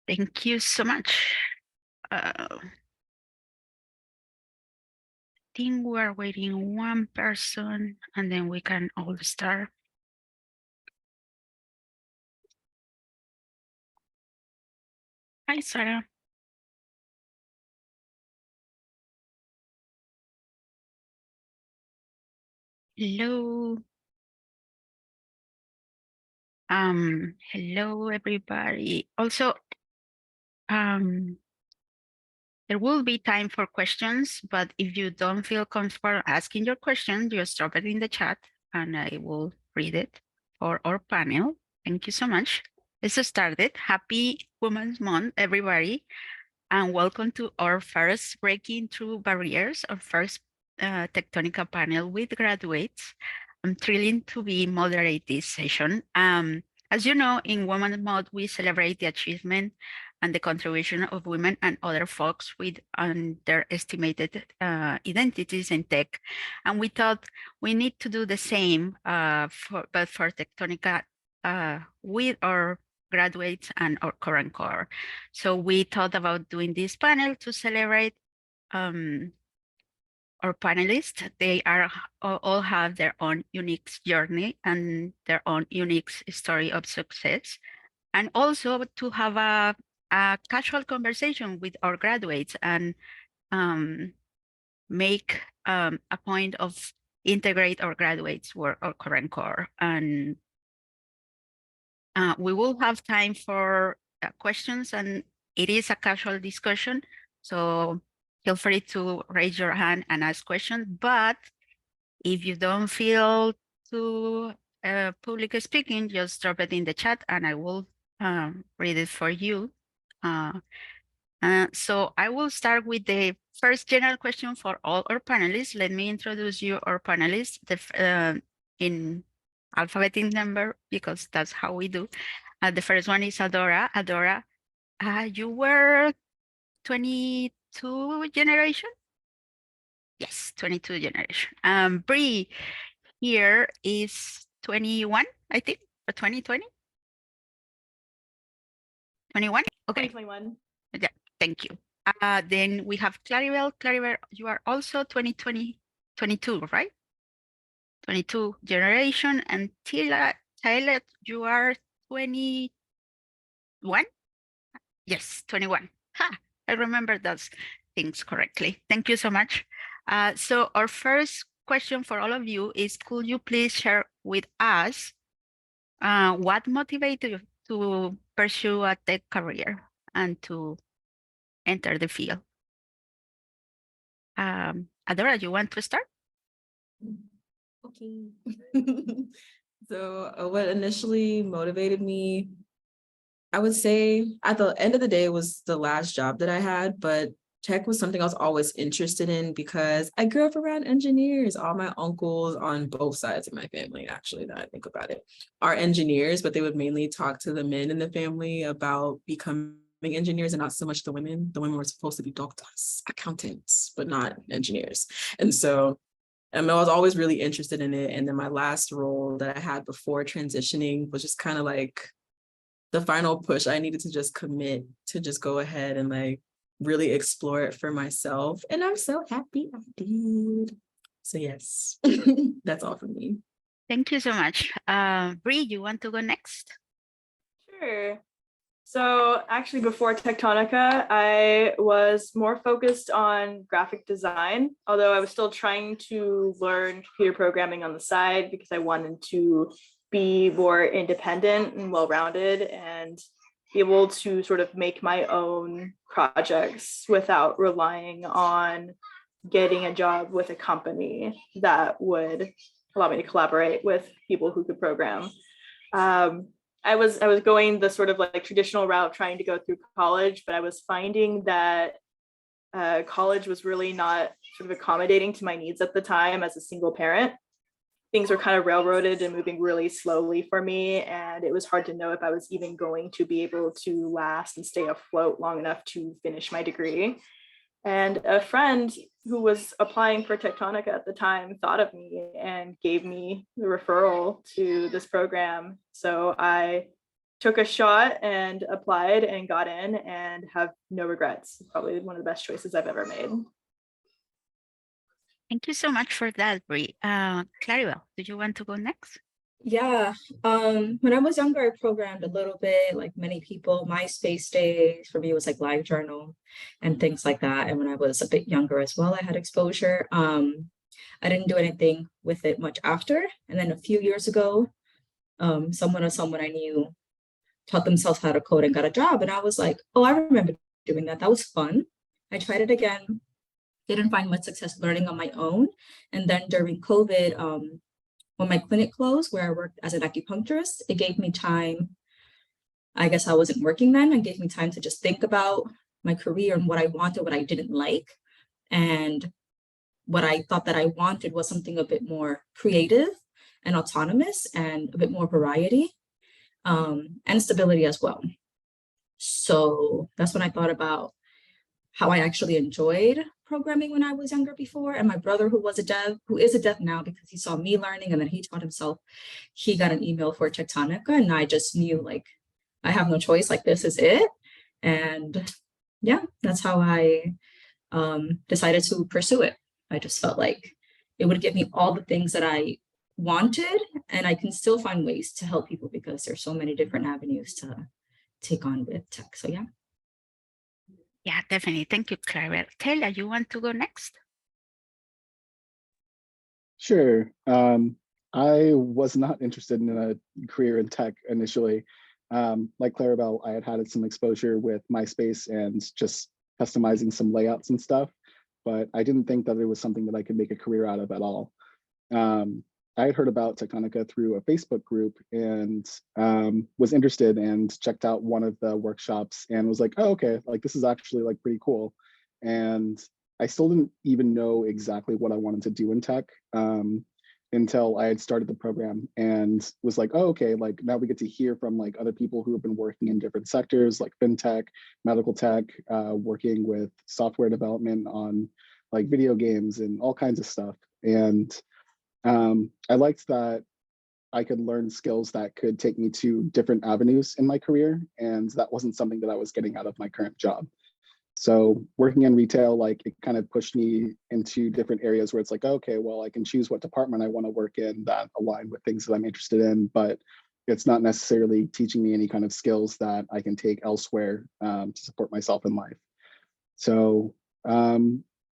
Thank you so much. I think we're waiting one person and then we can all start. Hi, Sarah. Hello. Hello everybody. Also, um, there will be time for questions, but if you don't feel comfortable asking your question, just drop it in the chat and I will read it for our panel. Thank you so much. Let's start it. Happy Women's Month, everybody, and welcome to our first Breaking Through Barriers, our first Techtonica panel with graduates. I'm thrilled to be moderate this session. As you know, in Women's Month, we celebrate the achievement and the contribution of women and other folks with underestimated identities in tech. And we thought we need to do the same, but for Techtonica with our graduates and our current core. So we thought about doing this panel to celebrate our panelists. They are all have their own unique journey and their own unique story of success. And also to have a casual conversation with our graduates and make a point of integrate our graduates with our current core. And we will have time for questions, and it is a casual discussion. So feel free to raise your hand and ask questions. But if you don't feel to public speaking, just drop it in the chat and I will read it for you. So I will start with the first general question for all our panelists. Let me introduce you our panelists in alphabetic number because that's how we do. The first one is Adora. Adora, you were 22 generation? Yes, 22 generation. Bree here is 21, I think, or 2020? 21? Okay. 2021. Yeah, thank you. Then we have Claribel. Claribel, you are also 2020, 22, right? 22 generation. And Tyler, you are 21? Yes, 21. Ha, I remember those things correctly. Thank you so much. So our first question for all of you is, could you please share with us what motivated you to pursue a tech career and to enter the field? Adora, you want to start? Okay. So what initially motivated me, I would say at the end of the day, was the last job that I had, but tech was something I was always interested in because I grew up around engineers. All my uncles on both sides of my family, actually, that I think about it, are engineers, but they would mainly talk to the men in the family about becoming engineers and not so much the women. The women were supposed to be doctors, accountants, but not engineers. And so I was always really interested in it. And then my last role that I had before transitioning was just kind of like the final push. I needed to just commit to just go ahead and like really explore it for myself. And I'm so happy I did. So yes, that's all from me. Thank you so much. Bree, you want to go next? Sure. So actually before Techtonica, I was more focused on graphic design, although I was still trying to learn computer programming on the side because I wanted to be more independent and well-rounded and be able to sort of make my own projects without relying on getting a job with a company that would allow me to collaborate with people who could program. I was going the sort of like traditional route trying to go through college, but I was finding that college was really not sort of accommodating to my needs at the time as a single parent. Things were kind of railroaded and moving really slowly for me, and it was hard to know if I was even going to be able to last and stay afloat long enough to finish my degree. And a friend who was applying for Techtonica at the time thought of me and gave me the referral to this program. So I took a shot and applied and got in and have no regrets. Probably one of the best choices I've ever made. Thank you so much for that, Brie. Claribel, do you want to go next? Yeah, when I was younger, I programmed a little bit, like many people. MySpace days for me was like LiveJournal and things like that. And when I was a bit younger as well, I had exposure. I didn't do anything with it much after. And then a few years ago, someone I knew taught themselves how to code and got a job. And I was like, oh, I remember doing that. That was fun. I tried it again, didn't find much success learning on my own. And then during COVID, when my clinic closed, where I worked as an acupuncturist, it gave me time. I guess I wasn't working then, and gave me time to just think about my career and what I wanted, what I didn't like. And what I thought that I wanted was something a bit more creative and autonomous and a bit more variety, and stability as well. So that's when I thought about how I actually enjoyed programming when I was younger before. And my brother, who is a dev now because he saw me learning and then he taught himself, he got an email for Techtonica, and I just knew like, I have no choice, like this is it. And yeah, that's how I decided to pursue it. I just felt like it would give me all the things that I wanted, and I can still find ways to help people because there's so many different avenues to take on with tech. So yeah. Yeah, definitely. Thank you, Claribel. Taylor, you want to go next? Sure. I was not interested in a career in tech initially. Like Claribel, I had some exposure with MySpace and just customizing some layouts and stuff, but I didn't think that it was something that I could make a career out of at all. I had heard about Techtonica through a Facebook group and was interested and checked out one of the workshops and was like, oh, okay, like this is actually like pretty cool. And I still didn't even know exactly what I wanted to do in tech until I had started the program and was like, oh, okay, like now we get to hear from like other people who have been working in different sectors like fintech, medical tech, working with software development on like video games and all kinds of stuff. And I liked that I could learn skills that could take me to different avenues in my career. And that wasn't something that I was getting out of my current job. So working in retail, like it kind of pushed me into different areas where it's like, okay, well, I can choose what department I want to work in that align with things that I'm interested in, but it's not necessarily teaching me any kind of skills that I can take elsewhere to support myself in life. So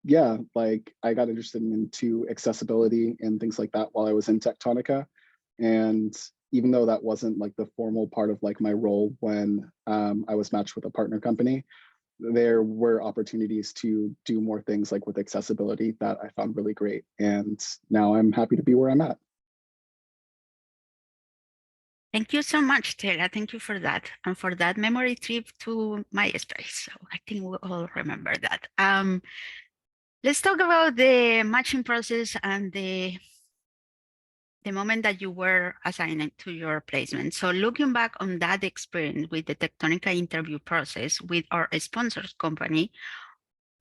yeah, like I got interested into accessibility and things like that while I was in Techtonica. And even though that wasn't like the formal part of like my role when I was matched with a partner company, there were opportunities to do more things like with accessibility that I found really great. And now I'm happy to be where I'm at. Thank you so much, Taylor. Thank you for that. And for that memory trip to MySpace. So I think we'll all remember that. Let's talk about the matching process and the moment that you were assigned to your placement. So looking back on that experience with the Techtonica interview process with our sponsors company,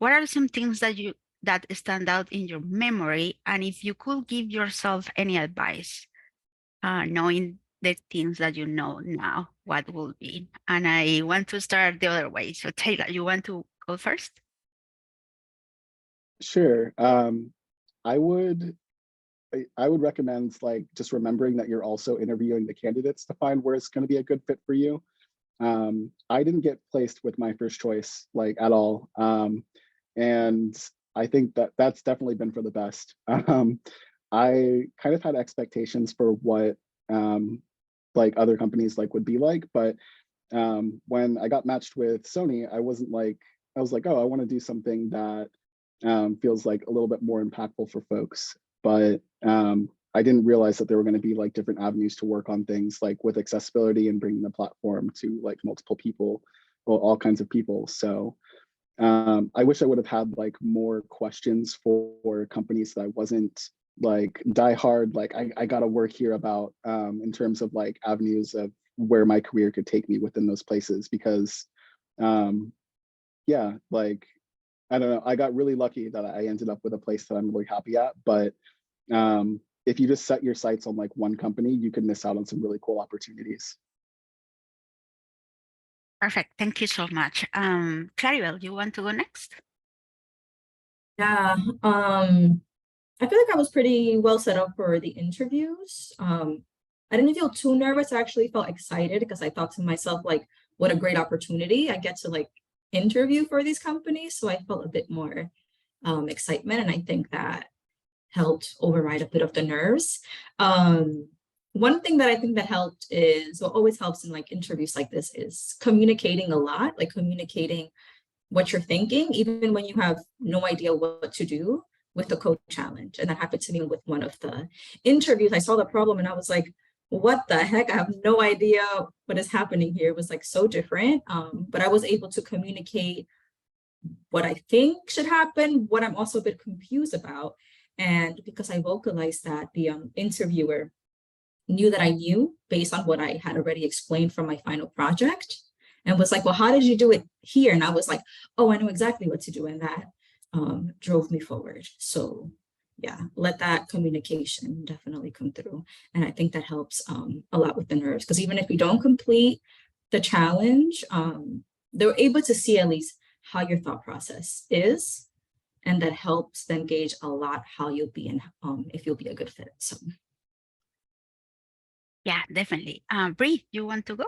what are some things that stand out in your memory? And if you could give yourself any advice, knowing the things that you know now, what will be? And I want to start the other way. So Taylor, you want to go first? Sure. I would recommend like just remembering that you're also interviewing the candidates to find where it's going to be a good fit for you. I didn't get placed with my first choice like at all. And I think that that's definitely been for the best. I kind of had expectations for what like other companies like would be like, but when I got matched with Sony, I was like, oh, I want to do something that feels like a little bit more impactful for folks. But I didn't realize that there were going to be like different avenues to work on things like with accessibility and bringing the platform to like multiple people, well, all kinds of people. So I wish I would have had like more questions for companies that I wasn't like die hard, like I got to work here about in terms of like avenues of where my career could take me within those places. Because yeah, like I don't know, I got really lucky that I ended up with a place that I'm really happy at. But if you just set your sights on like one company, you could miss out on some really cool opportunities. Perfect. Thank you so much. Claribel, you want to go next? Yeah, I feel like I was pretty well set up for the interviews. I didn't feel too nervous. I actually felt excited because I thought to myself, like, what a great opportunity. I get to like interview for these companies. So I felt a bit more excitement. And I think that helped override a bit of the nerves. One thing that I think that helped is what always helps in like interviews like this is communicating a lot, like communicating what you're thinking, even when you have no idea what to do with the code challenge. And that happened to me with one of the interviews. I saw the problem and I was like, what the heck? I have no idea what is happening here. It was like so different. But I was able to communicate what I think should happen, what I'm also a bit confused about. And because I vocalized that, the interviewer knew that I knew based on what I had already explained from my final project, and was like, well, how did you do it here? And I was like, oh, I know exactly what to do. And that drove me forward. So yeah, let that communication definitely come through. And I think that helps a lot with the nerves, because even if we don't complete the challenge, they're able to see at least how your thought process is. And that helps then gauge a lot how you'll be and if you'll be a good fit. So Yeah, definitely. Bree, you want to go?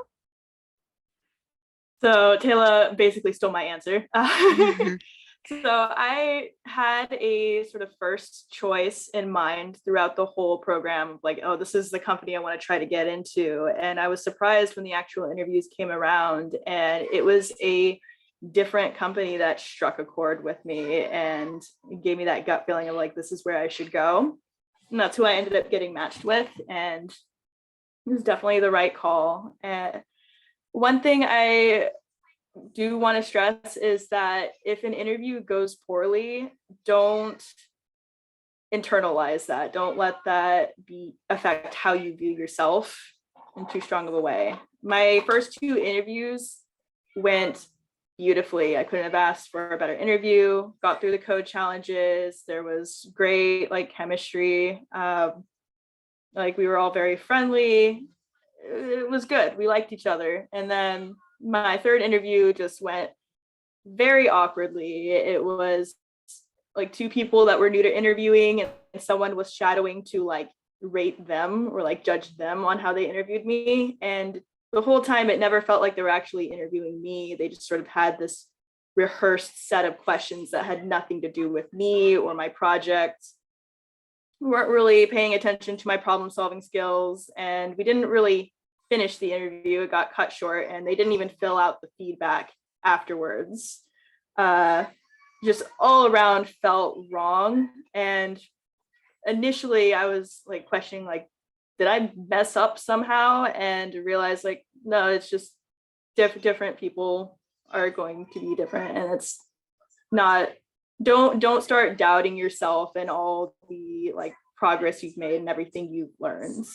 So Taylor basically stole my answer. Mhm. So I had a sort of first choice in mind throughout the whole program, like, oh, this is the company I want to try to get into. And I was surprised when the actual interviews came around, and it was a different company that struck a chord with me and gave me that gut feeling of like, this is where I should go. And that's who I ended up getting matched with. And it was definitely the right call. And one thing I do want to stress is that if an interview goes poorly, don't internalize that. Don't let that affect how you view yourself in too strong of a way. My first two interviews went beautifully. I couldn't have asked for a better interview. Got through the code challenges. There was great like chemistry. Like we were all very friendly. It was good. We liked each other. And then my third interview just went very awkwardly. It was like two people that were new to interviewing, and someone was shadowing to like rate them or like judge them on how they interviewed me. And the whole time it never felt like they were actually interviewing me. They just sort of had this rehearsed set of questions that had nothing to do with me or my project. We weren't really paying attention to my problem solving skills, and we didn't really finish the interview. It got cut short, and they didn't even fill out the feedback afterwards. Just all around felt wrong. And initially I was like questioning, like, did I mess up somehow? And realized like, no, it's just different people are going to be different. And it's not, don't start doubting yourself and all the like progress you've made and everything you've learned.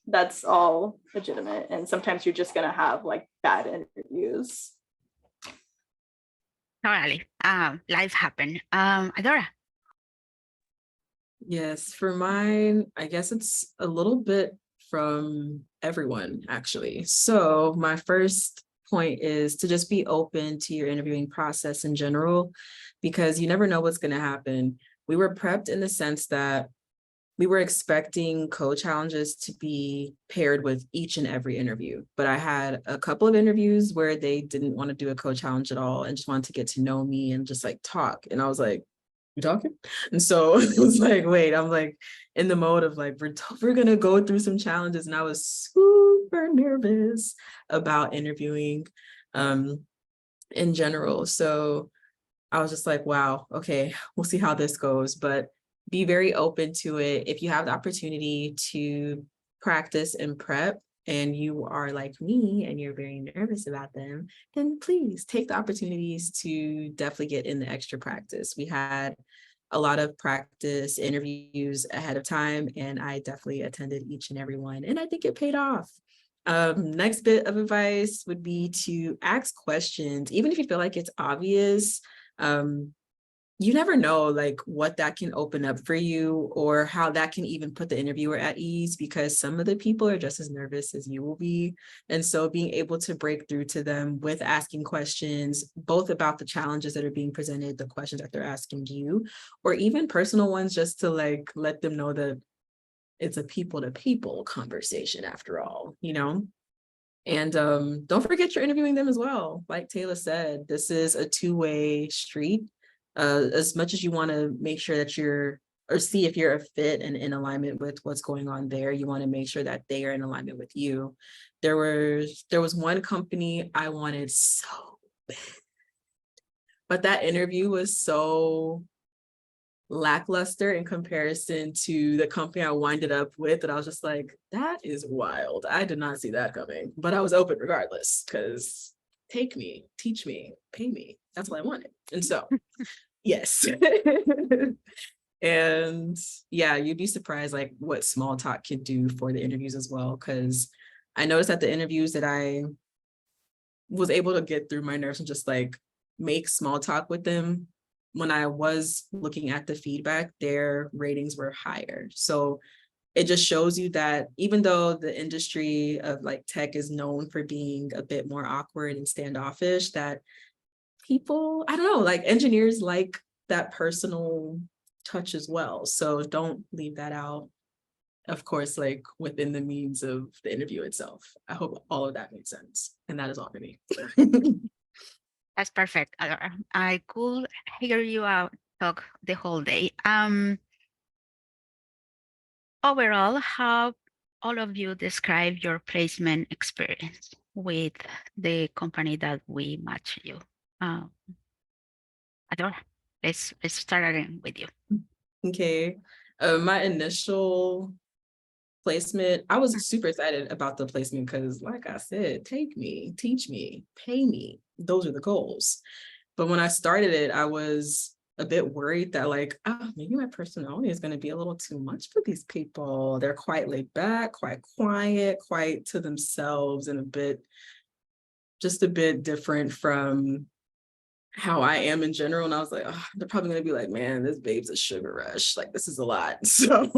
That's all legitimate. And sometimes you're just gonna have like bad interviews. Totally. Life happened. Adora. Yes, for mine, I guess it's a little bit from everyone, actually. So my first point is to just be open to your interviewing process in general, because you never know what's going to happen. We were prepped in the sense that we were expecting code challenges to be paired with each and every interview. But I had a couple of interviews where they didn't want to do a code challenge at all and just wanted to get to know me and just like talk. And I was like, you talking? And so it was like, wait, I'm like in the mode of like, we're going to go through some challenges. And I was super nervous about interviewing in general. So I was just like, wow, okay, we'll see how this goes. But be very open to it. If you have the opportunity to practice and prep and you are like me and you're very nervous about them, then please take the opportunities to definitely get in the extra practice. We had a lot of practice interviews ahead of time, and I definitely attended each and every one, and I think it paid off. Next bit of advice would be to ask questions, even if you feel like it's obvious. you never know like what that can open up for you or how that can even put the interviewer at ease, because some of the people are just as nervous as you will be. And so being able to break through to them with asking questions, both about the challenges that are being presented, the questions that they're asking you, or even personal ones, just to like let them know that it's a people to people conversation after all, you know? And don't forget you're interviewing them as well. Like Taylor said, this is a two-way street. As much as you want to make sure that you're, or see if you're a fit and in alignment with what's going on there, you want to make sure that they are in alignment with you. There was one company I wanted so bad, but that interview was so lackluster in comparison to the company I winded up with, that I was just like, that is wild. I did not see that coming, but I was open regardless, because take me, teach me, pay me. That's what I wanted. And so, yes. And yeah, you'd be surprised like what small talk can do for the interviews as well. Because I noticed that the interviews that I was able to get through my nerves and just like make small talk with them, when I was looking at the feedback, their ratings were higher. So it just shows you that even though the industry of like tech is known for being a bit more awkward and standoffish, that people, I don't know, like engineers like that personal touch as well. So don't leave that out. Of course, like within the means of the interview itself. I hope all of that makes sense. And that is all for me. That's perfect. I could hear you out talk the whole day. Overall, how all of you describe your placement experience with the company that we match you? Adora, let's start again with you. Okay. My initial placement, I was super excited about the placement because, like I said, take me, teach me, pay me. Those are the goals. But when I started it, I was a bit worried that like, oh, maybe my personality is going to be a little too much for these people. They're quite laid back, quite quiet, quite to themselves, and just a bit different from how I am in general. And I was like, oh, they're probably going to be like, man, this babe's a sugar rush. Like, this is a lot. So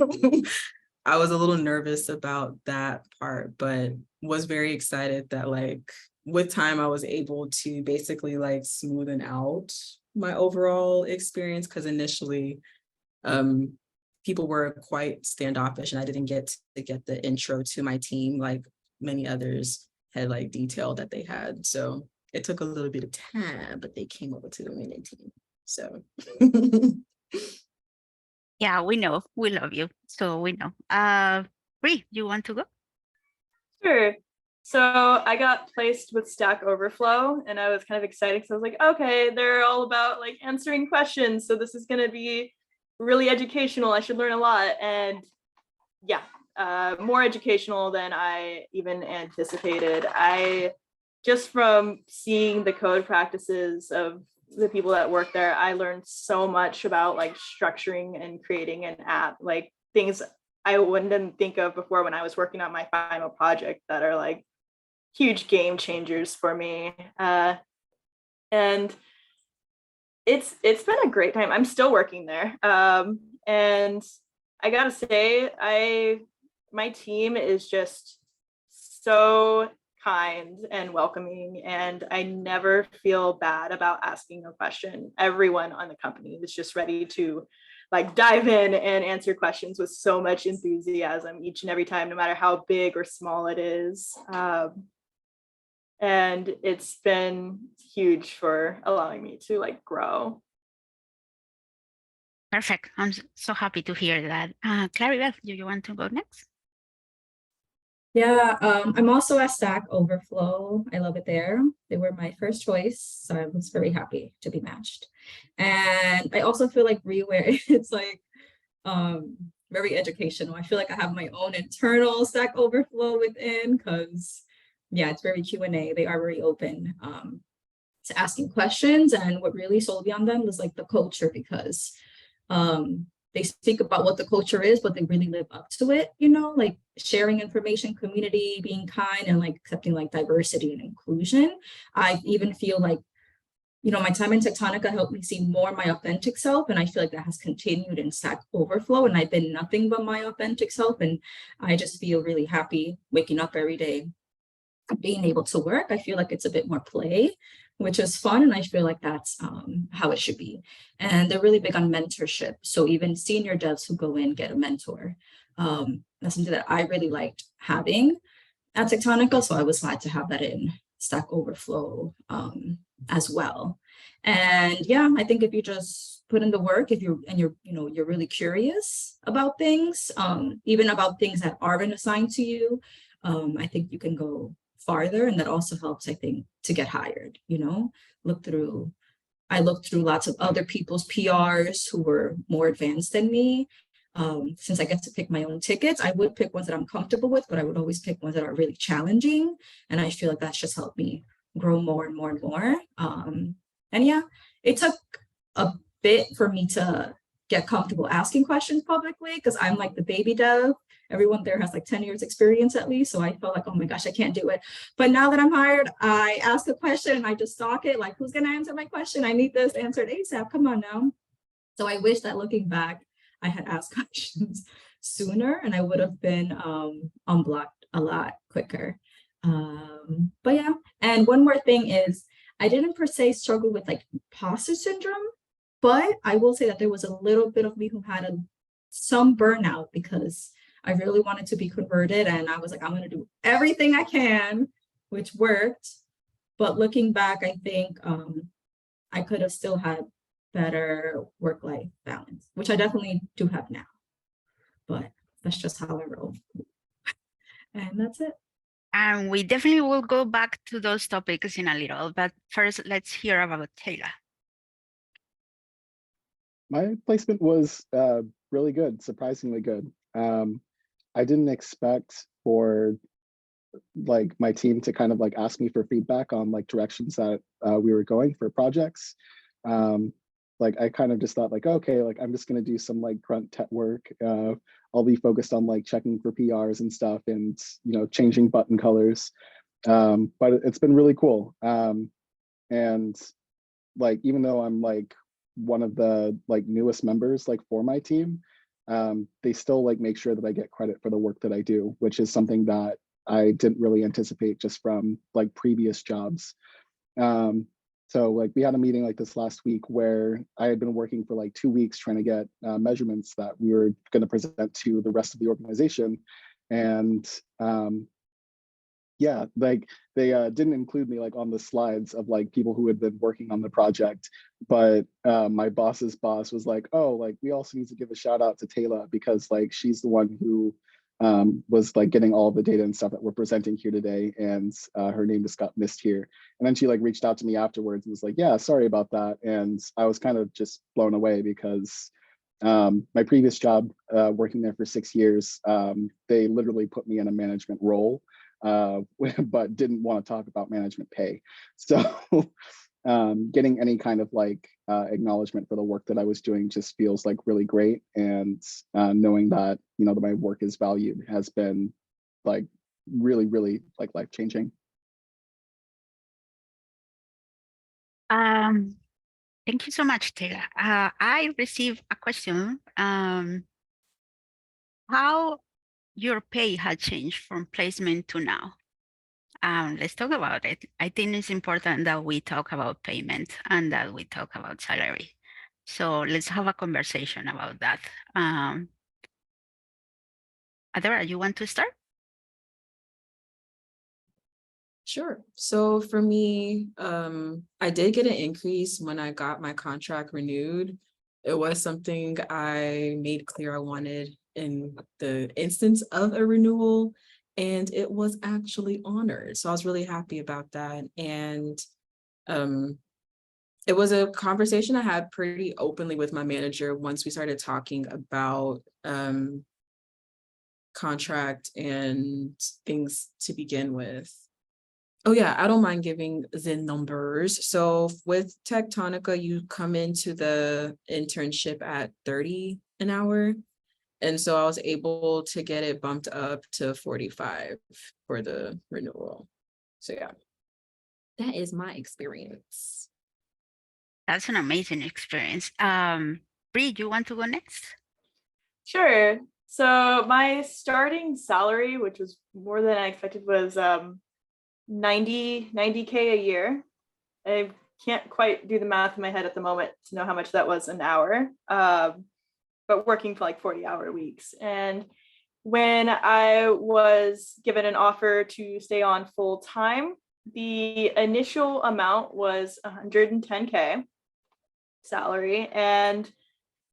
I was a little nervous about that part, but was very excited that like with time I was able to basically like smoothen out my overall experience, because initially people were quite standoffish and I didn't get to get the intro to my team like many others had like detailed that they had. So it took a little bit of time, but they came over to the winning team. So Yeah, we know. We love you. So we know. Bree, you want to go? Sure. So I got placed with Stack Overflow and I was kind of excited because I was like, okay, they're all about like answering questions. So this is going to be really educational. I should learn a lot. And yeah, more educational than I even anticipated. I just from seeing the code practices of the people that work there, I learned so much about like structuring and creating an app, like things I wouldn't think of before when I was working on my final project that are like huge game changers for me. And it's been a great time. I'm still working there. And I gotta say, my team is just so kind and welcoming, and I never feel bad about asking a question. Everyone on the company is just ready to like dive in and answer questions with so much enthusiasm each and every time, no matter how big or small it is. And it's been huge for allowing me to like grow. Perfect. I'm so happy to hear that. Claribel, do you want to go next? Yeah, I'm also at Stack Overflow. I love it there. They were my first choice, so I was very happy to be matched. And I also feel like where it's like very educational. I feel like I have my own internal Stack Overflow within, because yeah, it's very Q&A. They are very open to asking questions. And what really sold me on them was like the culture, because they speak about what the culture is, but they really live up to it, you know, like sharing information, community, being kind, and like accepting like diversity and inclusion. I even feel like, my time in Techtonica helped me see more my authentic self. And I feel like that has continued in Stack Overflow. And I've been nothing but my authentic self. And I just feel really happy waking up every day, being able to work. I feel like it's a bit more play, which is fun. And I feel like that's how it should be. And they're really big on mentorship. So even senior devs who go in get a mentor. That's something that I really liked having at Techtonica. So I was glad to have that in Stack Overflow as well. And yeah, I think if you just put in the work, if you're really curious about things, even about things that aren't assigned to you, I think you can go farther. And that also helps, I think, to get hired. I looked through lots of other people's PRs who were more advanced than me. Since I get to pick my own tickets, I would pick ones that I'm comfortable with, but I would always pick ones that are really challenging. And I feel like that's just helped me grow more and more and more. And yeah, it took a bit for me to get comfortable asking questions publicly because I'm like the baby dev. Everyone there has like 10 years experience at least. So I felt like, oh my gosh, I can't do it. But now that I'm hired, I ask a question and I just stalk it. Like, who's going to answer my question? I need this answered ASAP. Come on now. So I wish that looking back, I had asked questions sooner and I would have been unblocked a lot quicker. But yeah, and one more thing is I didn't per se struggle with like imposter syndrome, but I will say that there was a little bit of me who had some burnout because I really wanted to be converted and I was like, I'm going to do everything I can, which worked. But looking back, I think I could have still had better work-life balance, which I definitely do have now. But that's just how I roll. And that's it. And we definitely will go back to those topics in a little, but first let's hear about Taylor. My placement was really good, surprisingly good. I didn't expect for like my team to kind of like ask me for feedback on like directions that we were going for projects. Like I kind of just thought like, okay, like I'm just gonna do some like grunt tech work. I'll be focused on like checking for PRs and stuff and changing button colors. But it's been really cool. And like even though I'm like one of the like newest members like for my team, they still like make sure that I get credit for the work that I do, which is something that I didn't really anticipate just from like previous jobs. So like we had a meeting like this last week where I had been working for like 2 weeks trying to get measurements that we were going to present to the rest of the organization. And yeah, like they didn't include me like on the slides of like people who had been working on the project, but my boss's boss was like, oh, like we also need to give a shout out to Taylor because like she's the one who was like getting all the data and stuff that we're presenting here today, and her name just got missed here. And then she like reached out to me afterwards and was like, yeah, sorry about that. And I was kind of just blown away because my previous job working there for 6 years, they literally put me in a management role, but didn't want to talk about management pay. So getting any kind of like acknowledgement for the work that I was doing just feels like really great. And knowing that, that my work is valued has been like really, really like life-changing. Thank you so much, Taylor. I received a question. How your pay had changed from placement to now? Let's talk about it. I think it's important that we talk about payment and that we talk about salary. So let's have a conversation about that. Adora, you want to start? Sure. So for me, I did get an increase when I got my contract renewed. It was something I made clear I wanted in the instance of a renewal, and it was actually honored. So I was really happy about that. And it was a conversation I had pretty openly with my manager once we started talking about contract and things to begin with. Oh yeah, I don't mind giving the numbers. So with Techtonica, you come into the internship at 30 an hour. And so I was able to get it bumped up to 45 for the renewal. So yeah, that is my experience. That's an amazing experience. Bree, you want to go next? Sure. So my starting salary, which was more than I expected, was 90K a year. I can't quite do the math in my head at the moment to know how much that was an hour, but working for like 40-hour weeks. And when I was given an offer to stay on full time, the initial amount was 110K salary. And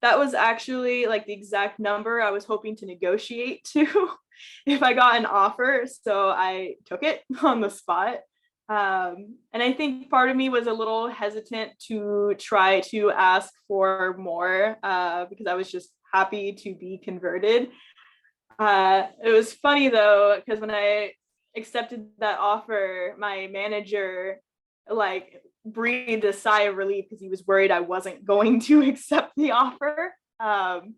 that was actually like the exact number I was hoping to negotiate to if I got an offer. So I took it on the spot. And I think part of me was a little hesitant to try to ask for more because I was just happy to be converted. It was funny though, because when I accepted that offer, my manager like breathed a sigh of relief because he was worried I wasn't going to accept the offer. And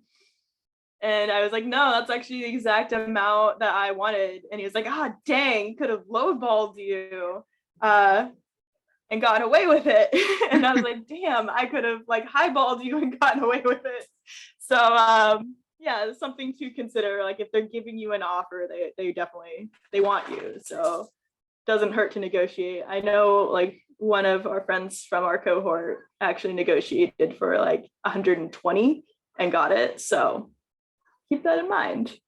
I was like, no, that's actually the exact amount that I wanted. And he was like, ah, dang, could have lowballed you and gotten away with it. And I was like, damn, I could have like highballed you and gotten away with it. So yeah, it's something to consider. Like if they're giving you an offer, they definitely they want you. So it doesn't hurt to negotiate. I know like one of our friends from our cohort actually negotiated for like 120 and got it. So keep that in mind.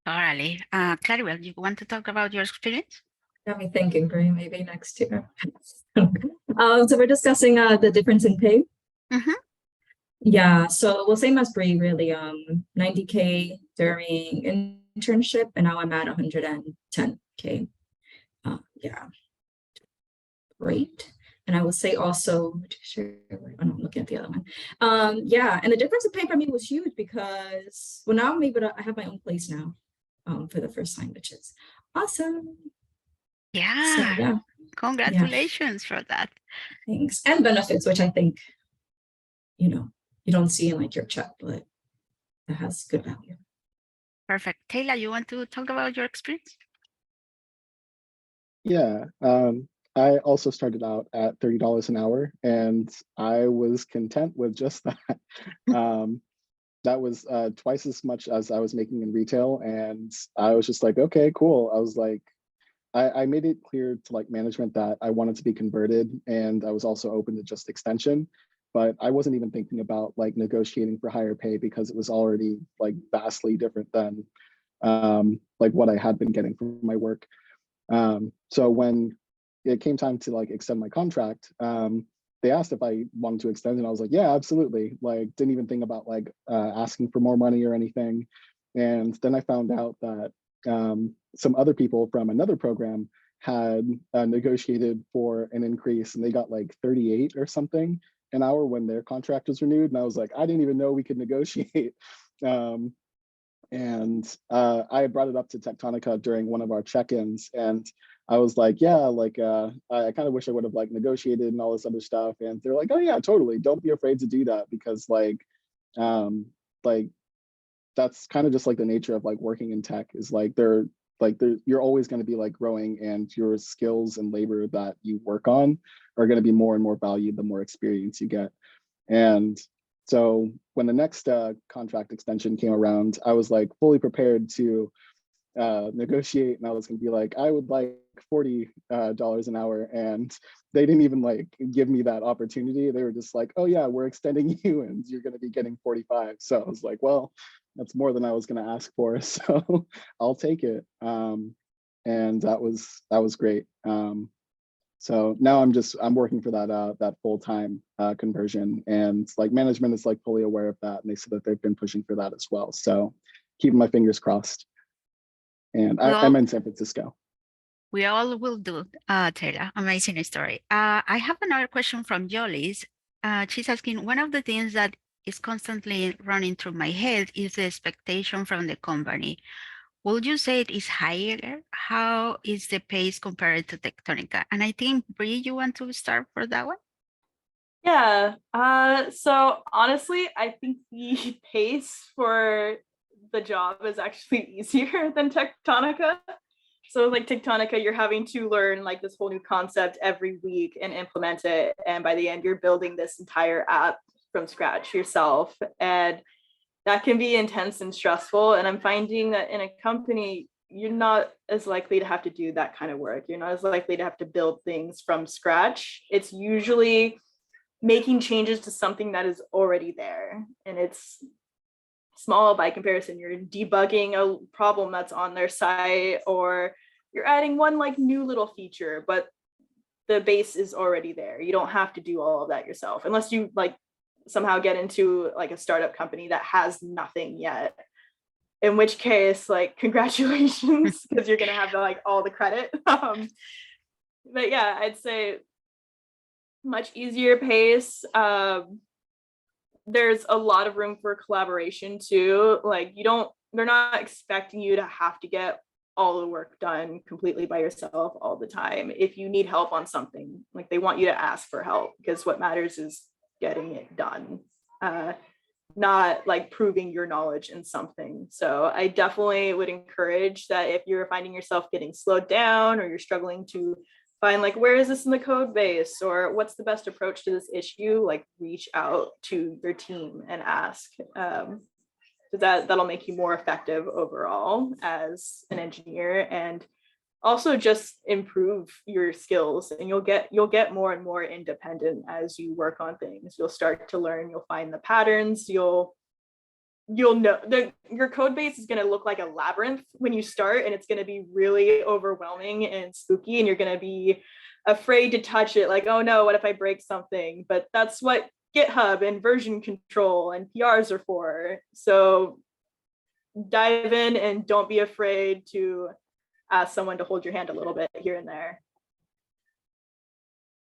Totally. Claribel, you want to talk about your experience? Got me thinking, Brie, maybe next year. So we're discussing the difference in pay. Mhm. Yeah, so well, same as Brie, really. 90K during internship, and now I'm at 110K. Yeah, great. And I will say also, I'm looking at the other one. Yeah, and the difference in pay for me was huge because well, now I'm able to. I have my own place now, for the first time, which is awesome. So Yeah. yeah, Congratulations for that. thanks. And benefits, which I think, you don't see in like your check, but that has good value. Perfect. Taylor, you want to talk about your experience? Yeah, I also started out at $30 an hour, and I was content with just that. That was twice as much as I was making in retail, and I was just like, okay, cool. I was like, I made it clear to like management that I wanted to be converted, and I was also open to just extension, but I wasn't even thinking about like negotiating for higher pay because it was already like vastly different than like what I had been getting from my work. So when it came time to like extend my contract, they asked if I wanted to extend, and I was like, yeah, absolutely. Like, didn't even think about like asking for more money or anything. And then I found out that some other people from another program had negotiated for an increase, and they got like 38 or something an hour when their contract was renewed. And I was like, I didn't even know we could negotiate. And I brought it up to Techtonica during one of our check-ins, and I was like, yeah, like I kind of wish I would have like negotiated and all this other stuff. And they're like, oh yeah, totally. Don't be afraid to do that because um, like that's kind of just like the nature of like working in tech is like you're always going to be like growing, and your skills and labor that you work on are going to be more and more valued the more experience you get. And so when the next contract extension came around, I was like fully prepared to negotiate, and I was going to be like, I would like $40 an hour, and they didn't even like give me that opportunity. They were just like, oh yeah, we're extending you, and you're going to be getting 45. So I was like, well, that's more than I was going to ask for, so I'll take it. And that was great. So now I'm working for that full-time conversion, and like management is like fully aware of that, and they said that they've been pushing for that as well. So keeping my fingers crossed. And I'm in San Francisco. We all will do, Taylor. Amazing story. I have another question from Jolie's. She's asking, one of the things that is constantly running through my head is the expectation from the company. Would you say it is higher? How is the pace compared to Techtonica? And I think, Bree, you want to start for that one? Yeah. So honestly, I think the pace for the job is actually easier than Techtonica. So like Techtonica, you're having to learn like this whole new concept every week and implement it. And by the end, you're building this entire app from scratch yourself. And that can be intense and stressful. And I'm finding that in a company, you're not as likely to have to do that kind of work. You're not as likely to have to build things from scratch. It's usually making changes to something that is already there. And it's small by comparison. You're debugging a problem that's on their site, or you're adding one like new little feature, but the base is already there. You don't have to do all of that yourself unless you like somehow get into like a startup company that has nothing yet, in which case like congratulations, because you're gonna have like all the credit. But yeah, I'd say much easier pace. There's a lot of room for collaboration too. Like they're not expecting you to have to get all the work done completely by yourself all the time. If you need help on something, like they want you to ask for help, because what matters is getting it done, not like proving your knowledge in something. So I definitely would encourage that if you're finding yourself getting slowed down, or you're struggling to find like, where is this in the code base, or what's the best approach to this issue, like reach out to your team and ask. That'll make you more effective overall as an engineer, and also just improve your skills. And you'll get more and more independent as you work on things. You'll start to learn, you'll find the patterns, you'll know your code base is going to look like a labyrinth when you start, and it's going to be really overwhelming and spooky, and you're going to be afraid to touch it, like, oh no, what if I break something? But that's what GitHub and version control and PRs are for. So dive in and don't be afraid to ask someone to hold your hand a little bit here and there.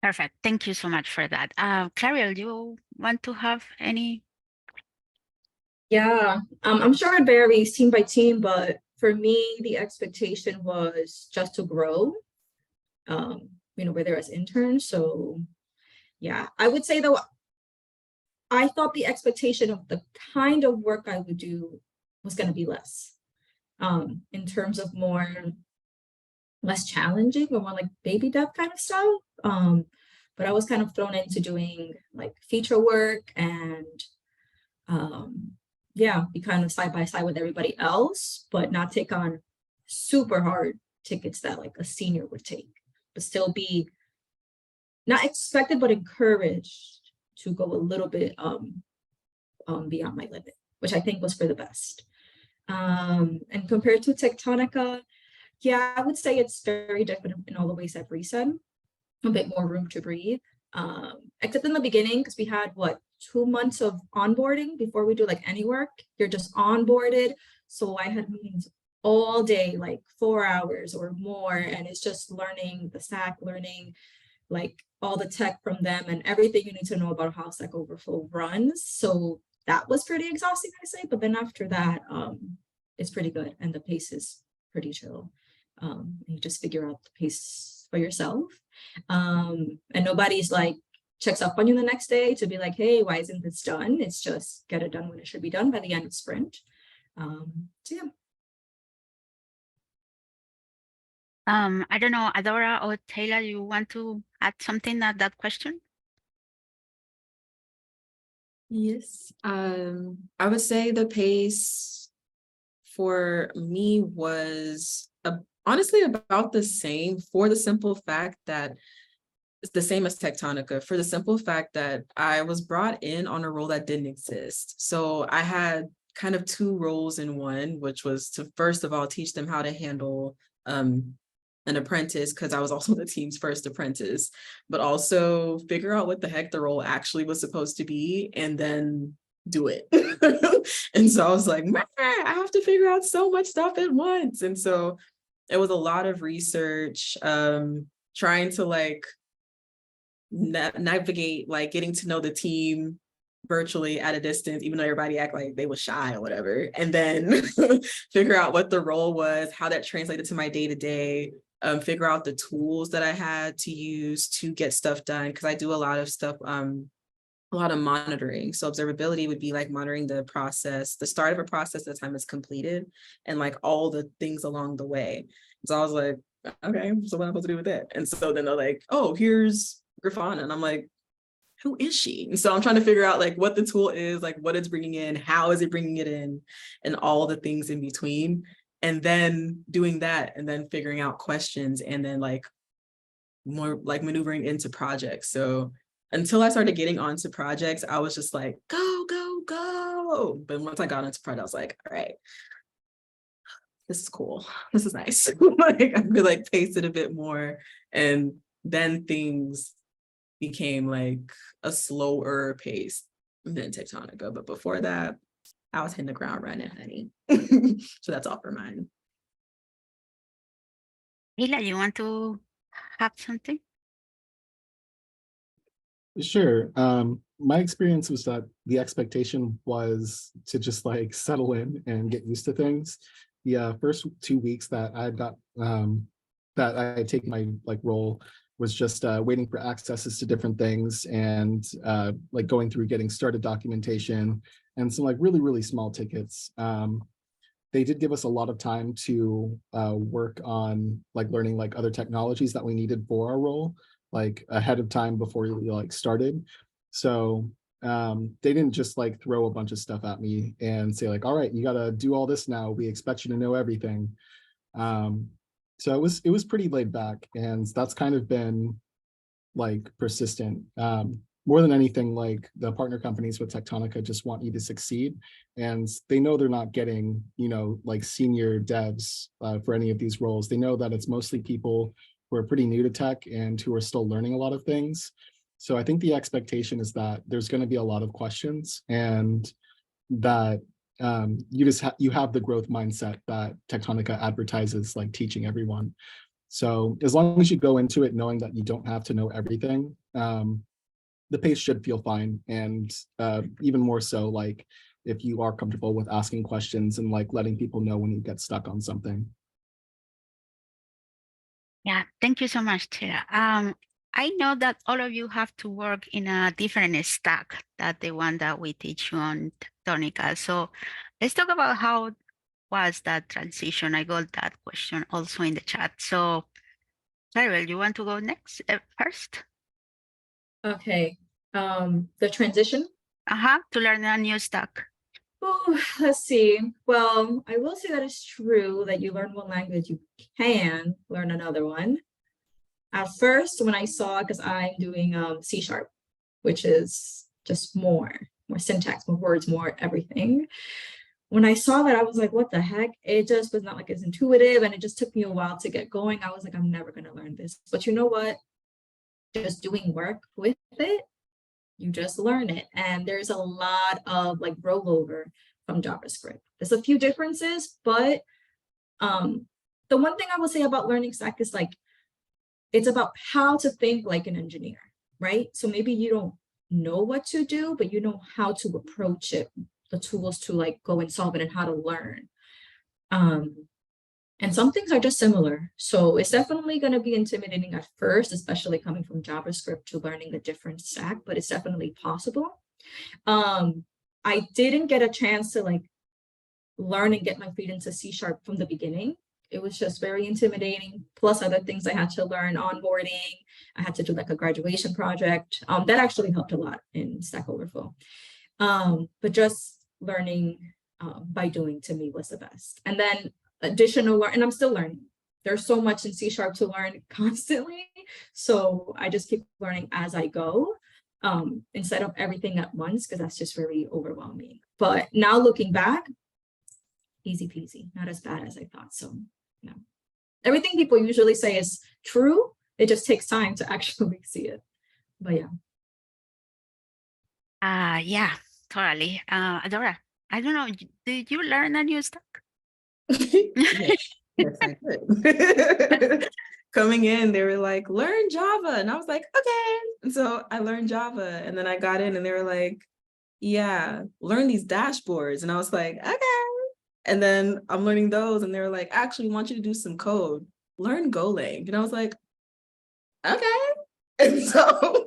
Perfect. Thank you so much for that. Clariel, do you want to have any? Yeah, I'm sure it varies team by team, but for me, the expectation was just to grow, whether as interns. So yeah, I would say though, I thought the expectation of the kind of work I would do was going to be less, in terms of less challenging or more like baby dev kind of stuff. But I was kind of thrown into doing like feature work and be kind of side by side with everybody else, but not take on super hard tickets that like a senior would take, but still be not expected, but encouraged to go a little bit beyond my limit, which I think was for the best. And compared to Techtonica, yeah, I would say it's very different in all the ways that Bree said, a bit more room to breathe. Except in the beginning, because we had 2 months of onboarding before we do like any work. You're just onboarded. So I had meetings all day, like 4 hours or more. And it's just learning the stack, learning like all the tech from them and everything you need to know about how Stack Overflow runs. So that was pretty exhausting, I say. But then after that, it's pretty good. And the pace is pretty chill. And you just figure out the pace for yourself. And nobody's like checks up on you the next day to be like, hey, why isn't this done? It's just get it done when it should be done by the end of sprint. So yeah. I don't know, Adora or Taylor, you want to add something at that question? Yes, I would say the pace for me was honestly about the same, for the simple fact that it's the same as Techtonica, for the simple fact that I was brought in on a role that didn't exist. So I had kind of 2 roles in one, which was to first of all teach them how to handle an apprentice, because I was also the team's first apprentice, but also figure out what the heck the role actually was supposed to be and then do it. And so I was like, man, I have to figure out so much stuff at once. And so it was a lot of research, trying to like navigate, like getting to know the team virtually at a distance, even though everybody act like they was shy or whatever, and then figure out what the role was, how that translated to my day-to-day, figure out the tools that I had to use to get stuff done, because I do a lot of stuff, a lot of monitoring. So observability would be like monitoring the process, the start of a process, the time it's completed, and like all the things along the way. So I was like, okay, so what am I supposed to do with that? And so then they're like, oh, here's Grafana. And I'm like, who is she? And so I'm trying to figure out like what the tool is, like what it's bringing in, how is it bringing it in, and all the things in between. And then doing that and then figuring out questions and then like more like maneuvering into projects. So until I started getting onto projects, I was just like, go, go, go. But once I got into projects, I was like, all right, this is cool. This is nice. Like I could like pace it a bit more. And then things became like a slower pace than Techtonica. But before that, I was hitting the ground running, honey. So that's all for mine. Hila, you want to have something? Sure. My experience was that the expectation was to just like settle in and get used to things. The first 2 weeks that I got that I take my like role was just waiting for accesses to different things and like going through getting started documentation and some like really small tickets. They did give us a lot of time to work on like learning like other technologies that we needed for our role, like ahead of time before we like started. So they didn't just like throw a bunch of stuff at me and say like, all right, you got to do all this now. We expect you to know everything. So it was pretty laid back, and that's kind of been like persistent. More than anything, like the partner companies with Techtonica just want you to succeed, and they know they're not getting, you know, like senior devs for any of these roles. They know that it's mostly people who are pretty new to tech and who are still learning a lot of things. So I think the expectation is that there's going to be a lot of questions, and that you have the growth mindset that Techtonica advertises, like teaching everyone. So as long as you go into it knowing that you don't have to know everything, the pace should feel fine. And even more so, like if you are comfortable with asking questions and like letting people know when you get stuck on something. Yeah, thank you so much, Tira. I know that all of you have to work in a different stack than the one that we teach you on Techtonica. So let's talk about how was that transition. I got that question also in the chat. So Claribel, you want to go next first? Okay. The transition. To learn a new stack. Oh, let's see. Well, I will say that it's true that you learn one language, you can learn another one. At first, when I saw, because I'm doing C#, which is just more syntax, more words, more everything. When I saw that, I was like, what the heck? It just was not like it's intuitive, and it just took me a while to get going. I was like, I'm never going to learn this. But you know what? Just doing work with it, you just learn it. And there's a lot of like rollover from JavaScript. There's a few differences, but the one thing I would say about learning stack is like, it's about how to think like an engineer, right? So maybe you don't know what to do, but you know how to approach it, the tools to like go and solve it and how to learn. And some things are just similar. So it's definitely going to be intimidating at first, especially coming from JavaScript to learning a different stack, but it's definitely possible. I didn't get a chance to like learn and get my feet into C# from the beginning. It was just very intimidating, plus other things I had to learn, onboarding. I had to do like a graduation project. That actually helped a lot in Stack Overflow. But just learning by doing to me was the best. And then additional learn, and I'm still learning. There's so much in C# to learn constantly. So I just keep learning as I go, instead of everything at once, because that's just very overwhelming. But now looking back, easy peasy, not as bad as I thought. So no, everything people usually say is true. It just takes time to actually see it. But yeah. Yeah, totally. Adora, I don't know, did you learn a new stack? Yes, I did. Coming in, they were like, learn Java. And I was like, okay. And so I learned Java. And then I got in and they were like, yeah, learn these dashboards. And I was like, okay. And then I'm learning those. And they were like, actually, we want you to do some code. Learn Golang. And I was like, okay. And so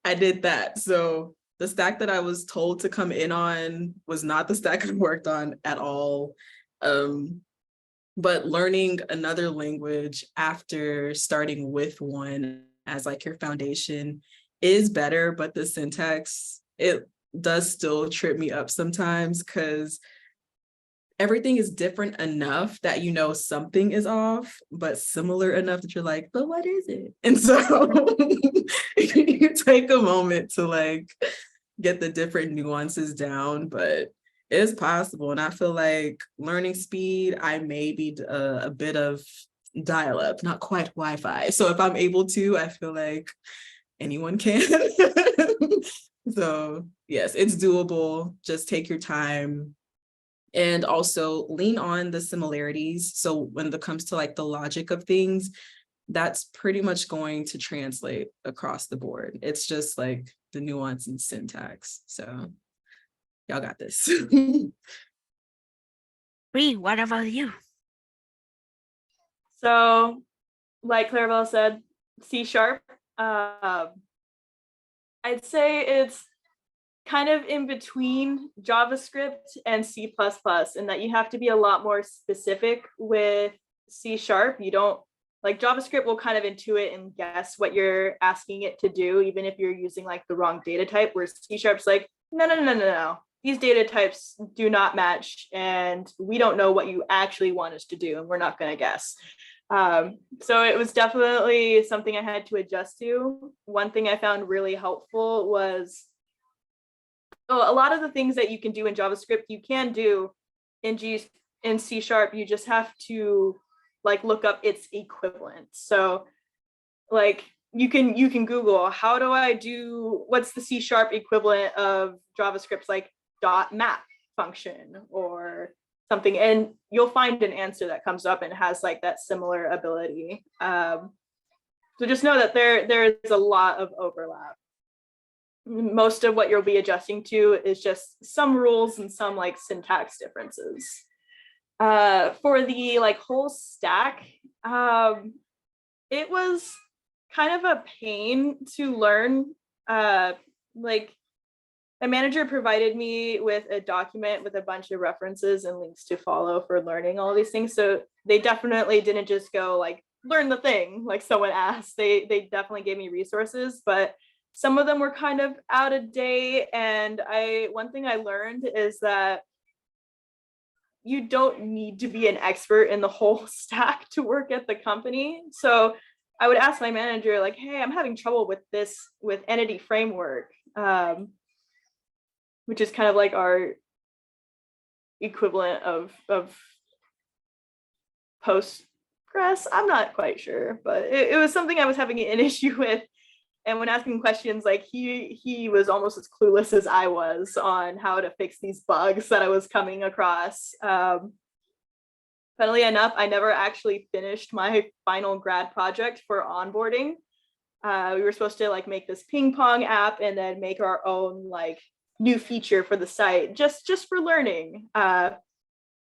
I did that. So the stack that I was told to come in on was not the stack I worked on at all. but learning another language after starting with one as like your foundation is better, but the syntax, it does still trip me up sometimes because everything is different enough that you know something is off, but similar enough that you're like, but what is it? And so you take a moment to like get the different nuances down, but it's possible. And I feel like learning speed, I may be a bit of dial-up, not quite Wi-Fi. So if I'm able to, I feel like anyone can. So yes, it's doable. Just take your time and also lean on the similarities. So when it comes to like the logic of things, that's pretty much going to translate across the board. It's just like the nuance and syntax. So y'all got this. Bree, what about you? So, like Clarabelle said, C#. I'd say it's kind of in between JavaScript and C++, in that you have to be a lot more specific with C#. You don't, like, JavaScript will kind of intuit and guess what you're asking it to do, even if you're using like the wrong data type, where C#'s like, no. These data types do not match, and we don't know what you actually want us to do, and we're not going to guess. So it was definitely something I had to adjust to. One thing I found really helpful was, a lot of the things that you can do in JavaScript, you can do in C#. You just have to like look up its equivalent. So like you can Google, how do I do, what's the C# equivalent of JavaScript's like .map function or something, and you'll find an answer that comes up and has like that similar ability. So just know that there is a lot of overlap. Most of what you'll be adjusting to is just some rules and some like syntax differences. For the like whole stack, it was kind of a pain to learn. Like a manager provided me with a document with a bunch of references and links to follow for learning all these things. So they definitely didn't just go like, learn the thing, like someone asked. They definitely gave me resources, but some of them were kind of out of date. And one thing I learned is that you don't need to be an expert in the whole stack to work at the company. So I would ask my manager like, hey, I'm having trouble with this, with entity framework, which is kind of like our equivalent of Postgres. I'm not quite sure, but it was something I was having an issue with. And when asking questions, like he was almost as clueless as I was on how to fix these bugs that I was coming across. Funnily enough, I never actually finished my final grad project for onboarding. We were supposed to like make this ping pong app and then make our own like new feature for the site, just for learning.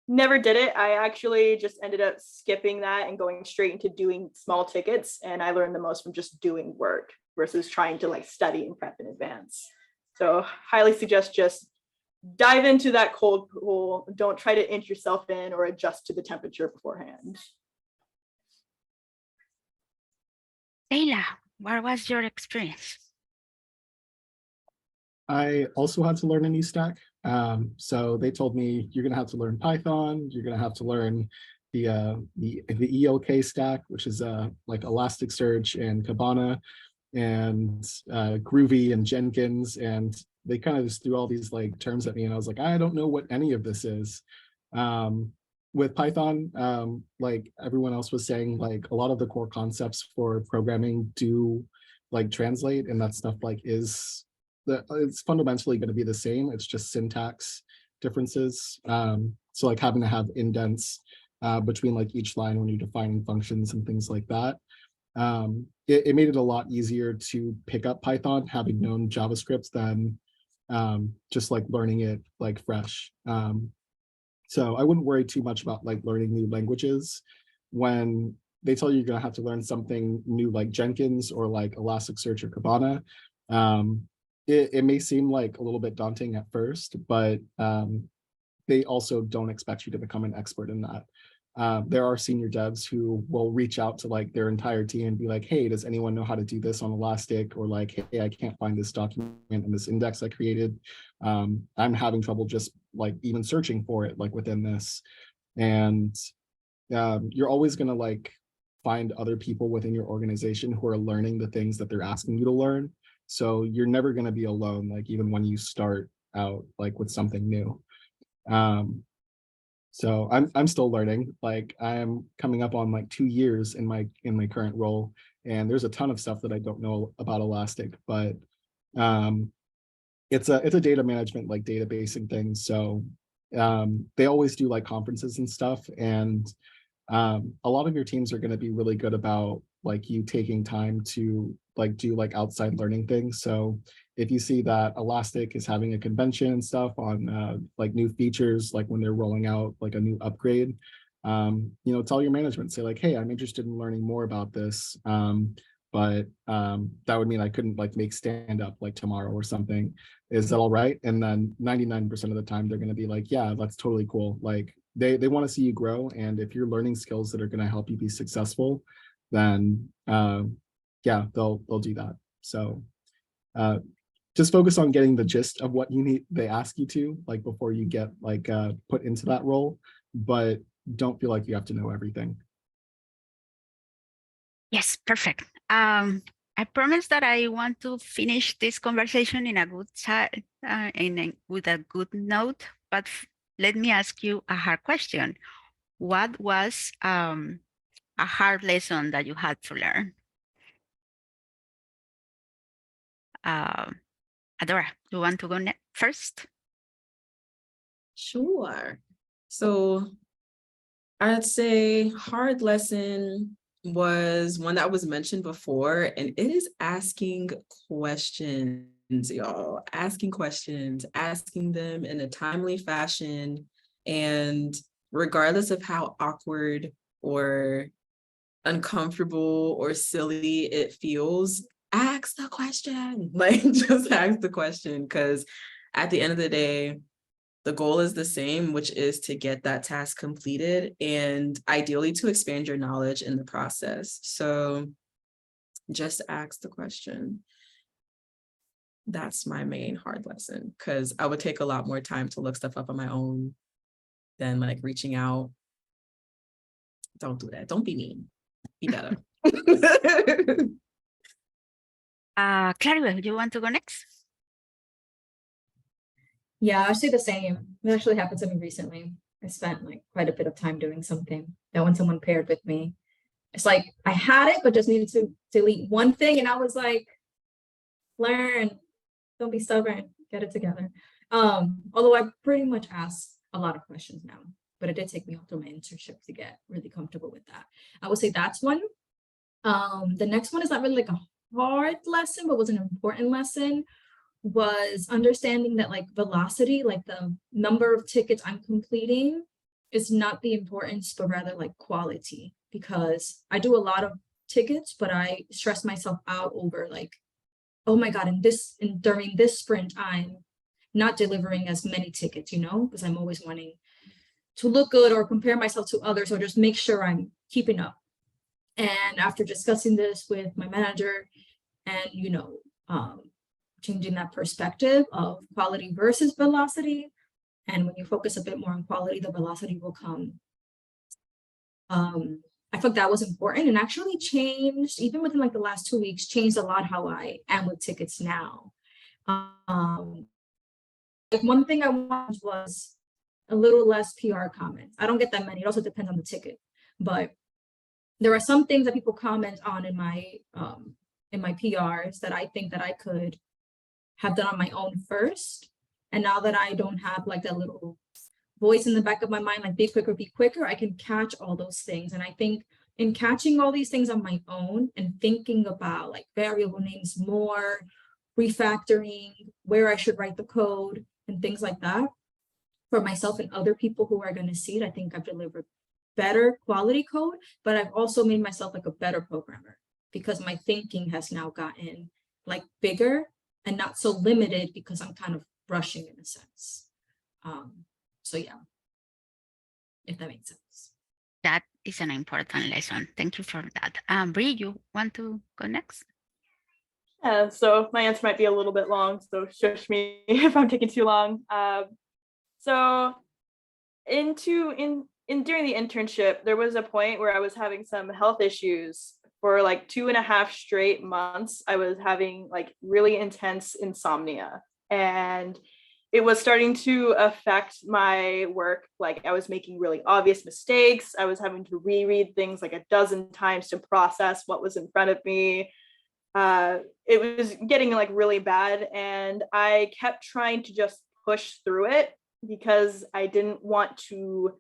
Never did it. I actually just ended up skipping that and going straight into doing small tickets. And I learned the most from just doing work versus trying to like study and prep in advance. So highly suggest just dive into that cold pool. Don't try to inch yourself in or adjust to the temperature beforehand. Leila, what was your experience? I also had to learn a new stack. So they told me you're gonna have to learn Python, you're gonna have to learn the ELK stack, which is like Elasticsearch and Kibana and Groovy and Jenkins, and they kind of just threw all these like terms at me, and I was like, I don't know what any of this is. With Python, like everyone else was saying, like a lot of the core concepts for programming do like translate, and that stuff like it's fundamentally going to be the same. It's just syntax differences. So like having to have indents between like each line when you're defining functions and things like that. It made it a lot easier to pick up Python having known JavaScript than just like learning it like fresh. So I wouldn't worry too much about like learning new languages. When they tell you you're gonna have to learn something new like Jenkins or like Elasticsearch or Kibana, it may seem like a little bit daunting at first, but they also don't expect you to become an expert in that. there are senior devs who will reach out to like their entire team and be like, hey, does anyone know how to do this on Elastic? Or like, hey, I can't find this document in this index I created. I'm having trouble just like even searching for it like within this. And you're always going to like find other people within your organization who are learning the things that they're asking you to learn. So you're never going to be alone, like even when you start out like with something new. So I'm still learning. Like I'm coming up on like 2 years in my current role, and there's a ton of stuff that I don't know about Elastic, but it's a data management like databasing thing. So they always do like conferences and stuff, and a lot of your teams are going to be really good about like you taking time to like do like outside learning things. So if you see that Elastic is having a convention and stuff on like new features, like when they're rolling out like a new upgrade, you know, tell your management, say like, hey, I'm interested in learning more about this. But that would mean I couldn't like make stand up like tomorrow or something. Is that all right? And then 99% of the time they're going to be like, yeah, that's totally cool. Like they want to see you grow, and if you're learning skills that are going to help you be successful, then yeah, they'll do that. So just focus on getting the gist of what you need, they ask you to, like before you get like put into that role, but don't feel like you have to know everything. Yes, perfect. I promise that I want to finish this conversation in a good side, with a good note. But let me ask you a hard question. What was a hard lesson that you had to learn? Adora, you want to go first? Sure. So I'd say hard lesson was one that was mentioned before, and it is asking questions, y'all. Asking questions, asking them in a timely fashion. And regardless of how awkward or uncomfortable or silly it feels, ask the question. Like, just ask the question, because at the end of the day, the goal is the same, which is to get that task completed and ideally to expand your knowledge in the process. So just ask the question. That's my main hard lesson, because I would take a lot more time to look stuff up on my own than like reaching out. Don't do that. Don't be mean. Be better. Claribel, you want to go next? Yeah, I say the same. It actually happened to me recently. I spent like quite a bit of time doing something that when someone paired with me, it's like I had it, but just needed to delete one thing. And I was like, learn, don't be stubborn, get it together. Although I pretty much ask a lot of questions now, but it did take me all through my internship to get really comfortable with that. I would say that's one. The next one is not really like a hard lesson, but was an important lesson, was understanding that like velocity, like the number of tickets I'm completing, is not the importance, but rather like quality, because I do a lot of tickets, but I stress myself out over like, oh my God, during this sprint, I'm not delivering as many tickets, you know, because I'm always wanting to look good or compare myself to others or just make sure I'm keeping up. And after discussing this with my manager and, you know, changing that perspective of quality versus velocity. And when you focus a bit more on quality, the velocity will come. I thought that was important, and actually changed, even within like the last 2 weeks, changed a lot how I am with tickets now. Like one thing I wanted was a little less PR comments. I don't get that many. It also depends on the ticket, but there are some things that people comment on in my PRs that I think that I could have done on my own first. And now that I don't have like that little voice in the back of my mind, like be quicker, I can catch all those things. And I think in catching all these things on my own and thinking about like variable names more, refactoring, where I should write the code and things like that for myself and other people who are going to see it, I think I've delivered better quality code, but I've also made myself like a better programmer because my thinking has now gotten like bigger and not so limited because I'm kind of rushing in a sense. So yeah, if that makes sense. That is an important lesson. Thank you for that. Bree, you want to go next? Yeah, so my answer might be a little bit long, so shush me if I'm taking too long. So during the internship, there was a point where I was having some health issues for like 2.5 straight months. I was having like really intense insomnia, and it was starting to affect my work. Like I was making really obvious mistakes. I was having to reread things like a dozen times to process what was in front of me. It was getting like really bad, and I kept trying to just push through it because I didn't want to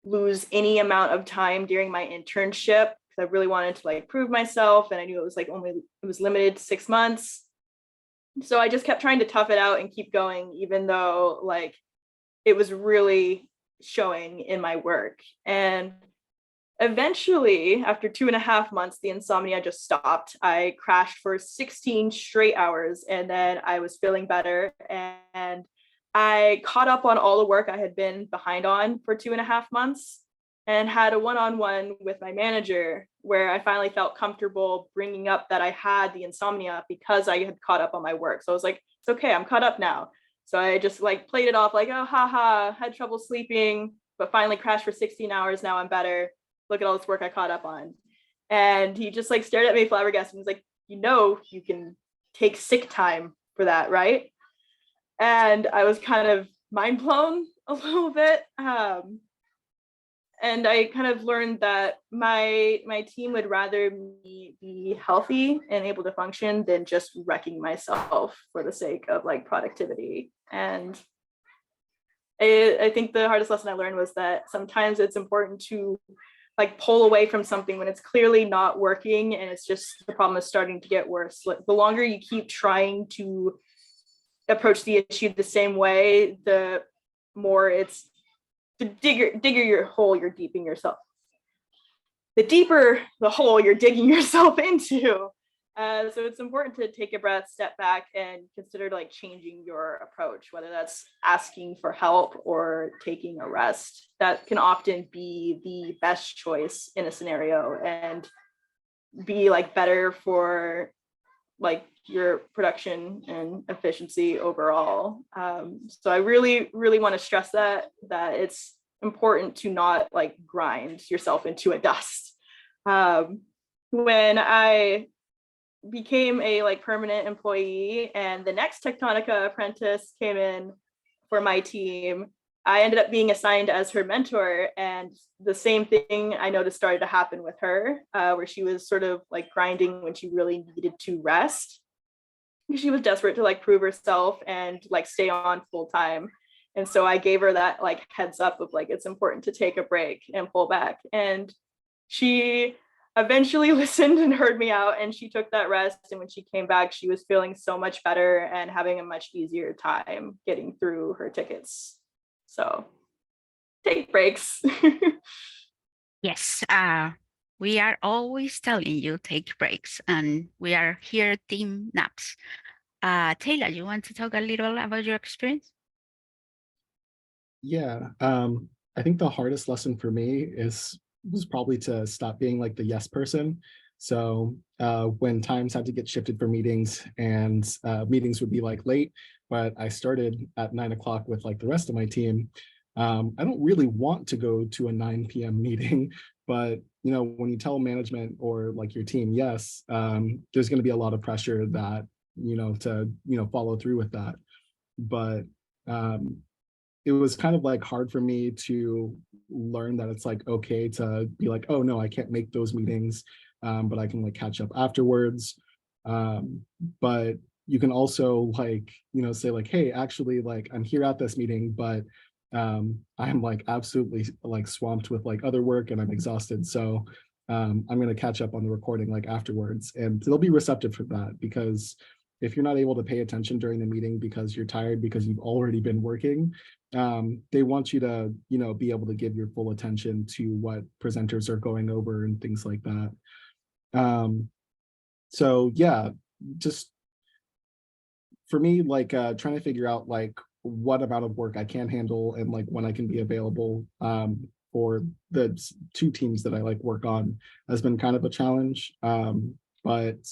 lose any amount of time during my internship, because I really wanted to like prove myself, and I knew it was like it was limited to 6 months. So I just kept trying to tough it out and keep going, even though like it was really showing in my work. And eventually, after 2.5 months, the insomnia just stopped. I crashed for 16 straight hours, and then I was feeling better. And I caught up on all the work I had been behind on for 2.5 months, and had a one-on-one with my manager where I finally felt comfortable bringing up that I had the insomnia because I had caught up on my work. So I was like, it's okay, I'm caught up now. So I just like played it off like, oh, haha, had trouble sleeping, but finally crashed for 16 hours. Now I'm better. Look at all this work I caught up on. And he just like stared at me flabbergasted and was like, you can take sick time for that, right? And I was kind of mind blown a little bit. And I kind of learned that my team would rather me be healthy and able to function than just wrecking myself for the sake of like productivity. And I think the hardest lesson I learned was that sometimes it's important to like pull away from something when it's clearly not working, and it's just the problem is starting to get worse. Like, the longer you keep trying to approach the issue the same way, the more it's the digger your hole you're deeping yourself. The deeper the hole you're digging yourself into. So it's important to take a breath, step back, and consider like changing your approach, whether that's asking for help or taking a rest. That can often be the best choice in a scenario and be like better for like your production and efficiency overall. So I really, really want to stress that it's important to not like grind yourself into a dust. When I became a like permanent employee and the next Techtonica apprentice came in for my team, I ended up being assigned as her mentor, and the same thing I noticed started to happen with her, where she was sort of like grinding when she really needed to rest. She was desperate to like prove herself and like stay on full time. And so I gave her that like heads up of like, it's important to take a break and pull back. And she eventually listened and heard me out, and she took that rest. And when she came back, she was feeling so much better and having a much easier time getting through her tickets. So take breaks. Yes, we are always telling you take breaks, and we are here team naps. Taylor, you want to talk a little about your experience? Yeah, I think the hardest lesson for me was probably to stop being like the yes person. So when times had to get shifted for meetings, and meetings would be like late, but I started at 9 o'clock with like the rest of my team. I don't really want to go to a 9 p.m. meeting, but you know, when you tell management or like your team yes, there's going to be a lot of pressure that to follow through with that. But it was kind of like hard for me to learn that it's like okay to be like, oh no, I can't make those meetings, but I can like catch up afterwards. But you can also like say like, hey, actually like I'm here at this meeting, but I'm like absolutely like swamped with like other work and I'm exhausted, so I'm going to catch up on the recording like afterwards. And they'll be receptive for that, because if you're not able to pay attention during the meeting because you're tired because you've already been working, they want you to be able to give your full attention to what presenters are going over and things like that. So yeah, just for me, like trying to figure out like what amount of work I can handle and like when I can be available. for the two teams that I like work on has been kind of a challenge. But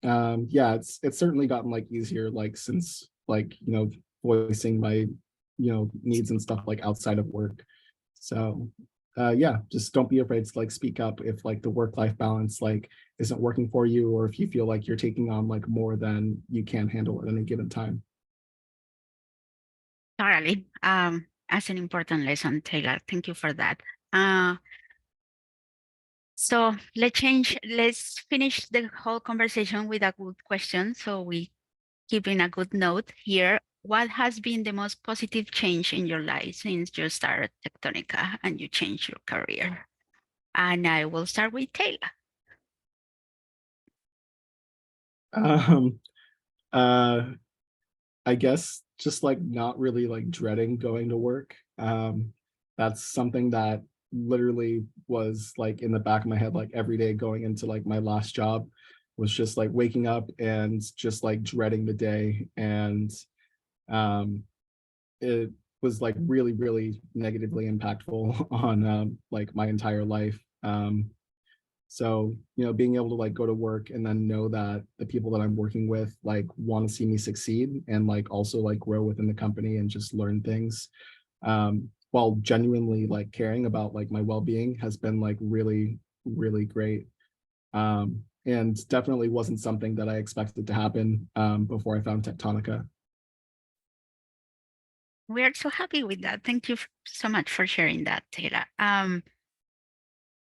yeah, it's certainly gotten like easier, like since like, you know, voicing my, you know, needs and stuff like outside of work. So yeah, just don't be afraid to like speak up if like the work-life balance like isn't working for you, or if you feel like you're taking on like more than you can handle at any given time. Totally. That's an important lesson, Taylor. Thank you for that. So let's finish the whole conversation with a good question. So we keep in a good note here. What has been the most positive change in your life since you started Techtonica and you changed your career? And I will start with Taylor. Um, uh, I guess just like not really like dreading going to work. That's something that literally was like in the back of my head, like every day going into like my last job was just like waking up and just like dreading the day. And it was like really, really negatively impactful on like my entire life. So, you know, being able to like go to work and then know that the people that I'm working with like want to see me succeed and like also like grow within the company and just learn things, while genuinely like caring about like my well-being has been like really, really great. And definitely wasn't something that I expected to happen before I found Techtonica. We are so happy with that. Thank you so much for sharing that, Taylor.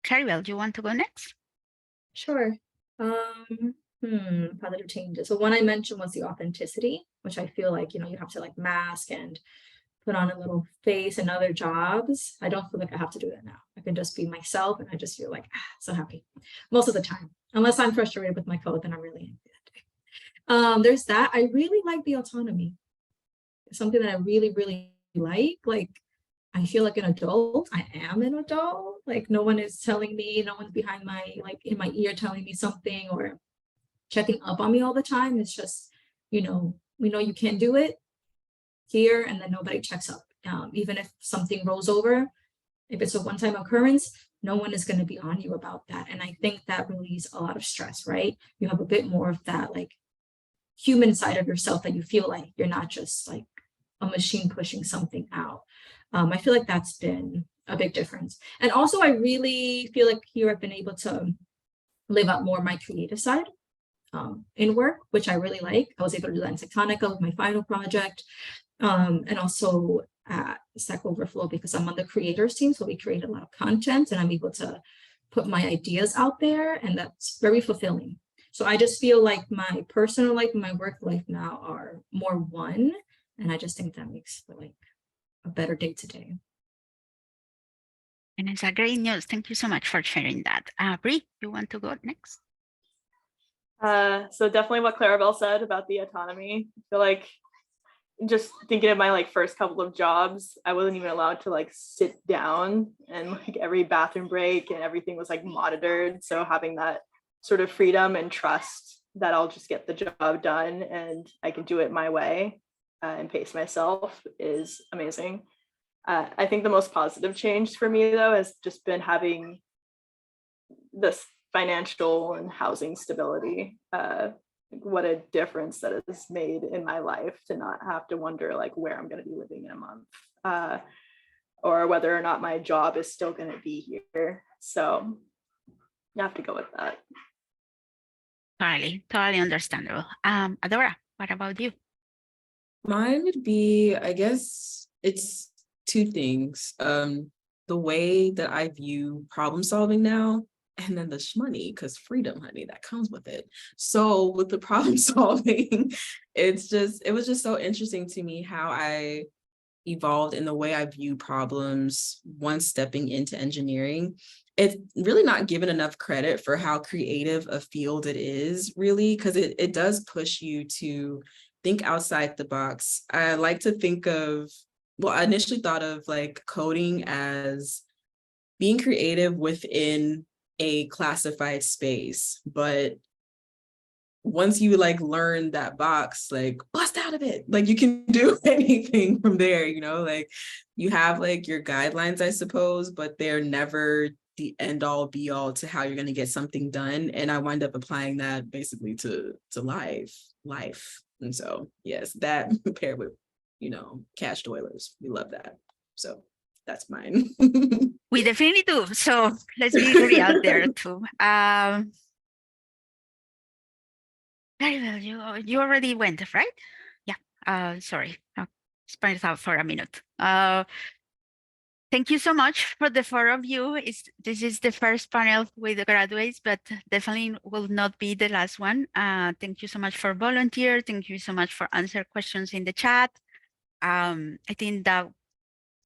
Claribel, do you want to go next? Sure. Positive changes. So one I mentioned was the authenticity, which I feel like, you know, you have to like mask and put on a little face in other jobs. I don't feel like I have to do that now. I can just be myself and I just feel like so happy most of the time. Unless I'm frustrated with my code, then I'm really angry that day. There's that. I really like the autonomy. Something that I really, really like I feel like an adult. I am an adult. Like no one is telling me, no one's behind my, like in my ear telling me something or checking up on me all the time. It's just, you know, we know you can do it here, and then nobody checks up. Even if something rolls over, if it's a one-time occurrence, no one is going to be on you about that. And I think that relieves a lot of stress, right? You have a bit more of that like human side of yourself that you feel like you're not just like a machine pushing something out. I feel like that's been a big difference. And also I really feel like here I've been able to live out more my creative side in work, which I really like. I was able to do that in Techtonica with my final project. And also at Stack Overflow because I'm on the creators team. So we create a lot of content and I'm able to put my ideas out there, and that's very fulfilling. So I just feel like my personal life and my work life now are more one. And I just think that makes like a better day to day. And it's a great news. Thank you so much for sharing that. Bri, you want to go next? So definitely what Claribel said about the autonomy. I feel like just thinking of my like first couple of jobs, I wasn't even allowed to like sit down, and like every bathroom break and everything was like monitored. So having that sort of freedom and trust that I'll just get the job done and I can do it my way and pace myself is amazing. I think the most positive change for me though has just been having this financial and housing stability. What a difference that has made in my life to not have to wonder like where I'm going to be living in a month, or whether or not my job is still going to be here. So you have to go with that. Totally understandable. Adora, what about you? Mine would be, I guess it's two things. The way that I view problem solving now, and then the shmoney, because freedom, honey, that comes with it. So with the problem solving, it was just so interesting to me how I evolved in the way I view problems once stepping into engineering. It's really not given enough credit for how creative a field it is, really, because it does push you to think outside the box. I like to think of, well, I initially thought of like coding as being creative within a classified space, but once you like learn that box, like bust out of it, like you can do anything from there, you know, like you have like your guidelines, I suppose, but they're never the end all be all to how you're going to get something done. And I wind up applying that basically to life. And so, yes, that paired with, you know, cash Oilers, we love that. So that's mine. We definitely do. So let's be very out there too. Claribel, you already went, right? Yeah. Sorry. Spent out for a minute. Thank you so much for the four of you. This is the first panel with the graduates, but definitely will not be the last one. Thank you so much for volunteer. Thank you so much for answer questions in the chat. I think that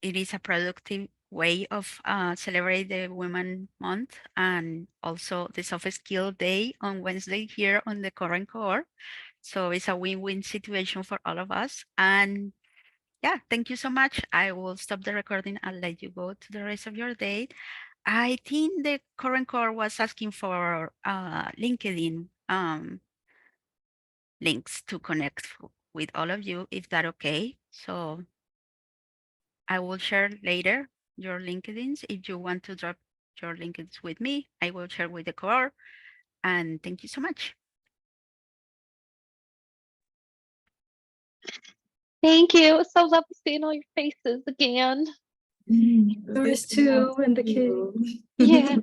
it is a productive way of celebrate the Women Month and also the Soft Skill Day on Wednesday here on the current cohort. So it's a win-win situation for all of us. And yeah, thank you so much. I will stop the recording and let you go to the rest of your day. I think the current core was asking for LinkedIn links to connect with all of you, if that okay. So I will share later your LinkedIns. If you want to drop your LinkedIns with me, I will share with the core. And thank you so much. Thank you. It's so lovely seeing all your faces again. Yours too, and the kids. Yeah.